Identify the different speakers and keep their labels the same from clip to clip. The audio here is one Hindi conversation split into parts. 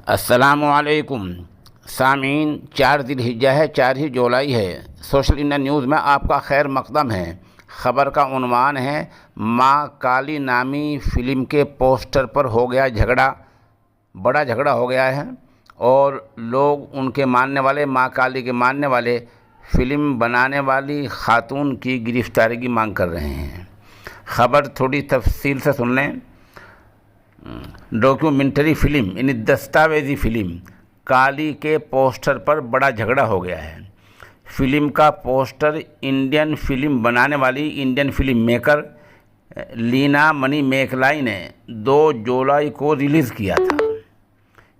Speaker 1: अस्सलामुअलैकुम सामीन। 4 ज़िलहिज्जा है, 4 ही जुलाई है। सोशल इंडिया न्यूज़ में आपका खैर मकदम है। ख़बर का उन्वान है, माँ काली नामी फ़िल्म के पोस्टर पर हो गया झगड़ा। बड़ा झगड़ा हो गया है और लोग उनके मानने वाले, माँ काली के मानने वाले फ़िल्म बनाने वाली खातून की गिरफ़्तारी की मांग कर रहे हैं। ख़बर थोड़ी तफसील से सुन लें। डॉक्यूमेंट्री फ़िल्म यानी दस्तावेज़ी फ़िल्म काली के पोस्टर पर बड़ा झगड़ा हो गया है। फ़िल्म का पोस्टर इंडियन फ़िल्म बनाने वाली Indian film maker Leena Manimekalai ने 2 जुलाई को रिलीज़ किया था।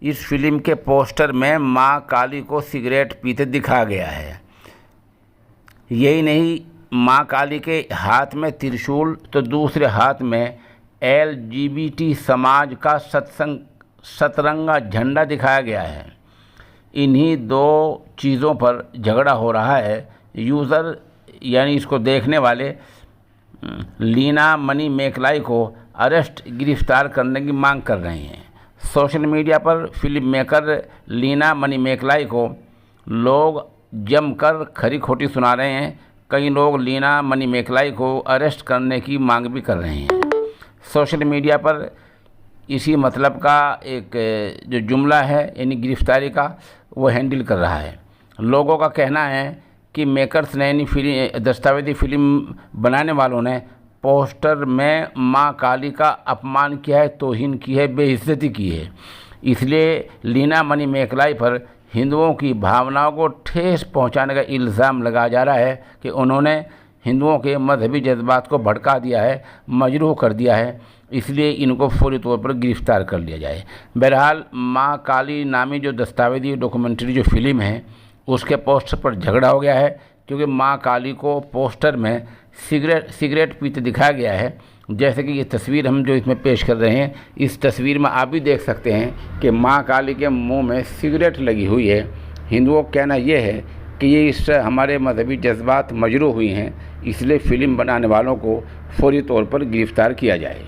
Speaker 1: इस फिल्म के पोस्टर में माँ काली को सिगरेट पीते दिखाया गया है। यही नहीं, माँ काली के हाथ में त्रिशूल तो दूसरे हाथ में LGBT समाज का सतरंगा झंडा दिखाया गया है। इन्हीं 2 चीज़ों पर झगड़ा हो रहा है। यूज़र यानी इसको देखने वाले लीना मनी मेकलाई को गिरफ़्तार करने की मांग कर रहे हैं। सोशल मीडिया पर फिल्म मेकर लीना मनी मेकलाई को लोग जमकर खरी खोटी सुना रहे हैं। कई लोग लीना मनी मेकलाई को अरेस्ट करने की मांग भी कर रहे हैं। सोशल मीडिया पर इसी मतलब का एक जो जुमला है यानी गिरफ़्तारी का, वो हैंडल कर रहा है। लोगों का कहना है कि मेकर्स ने यानी दस्तावेज़ी फ़िल्म बनाने वालों ने पोस्टर में माँ काली का अपमान किया है, तौहीन की है, बेइज्जती की है। इसलिए लीना मनी मेकलाई पर हिंदुओं की भावनाओं को ठेस पहुंचाने का इल्ज़ाम लगाया जा रहा है कि उन्होंने हिंदुओं के मजहबी जज्बात को भड़का दिया है, मजरूह कर दिया है। इसलिए इनको फौरी तौर पर गिरफ़्तार कर लिया जाए। बहरहाल माँ काली नामी जो दस्तावेज़ी डॉक्यूमेंट्री जो फ़िल्म है उसके पोस्टर पर झगड़ा हो गया है, क्योंकि माँ काली को पोस्टर में सिगरेट पीते दिखाया गया है। जैसे कि ये तस्वीर हम जो इसमें पेश कर रहे हैं, इस तस्वीर में आप भी देख सकते हैं कि माँ काली के मुंह में सिगरेट लगी हुई है। हिंदुओं का कहना यह है कि ये इससे हमारे मजहबी जज्बात मजरूह हुई हैं, इसलिए फ़िल्म बनाने वालों को फौरी तौर पर गिरफ़्तार किया जाए।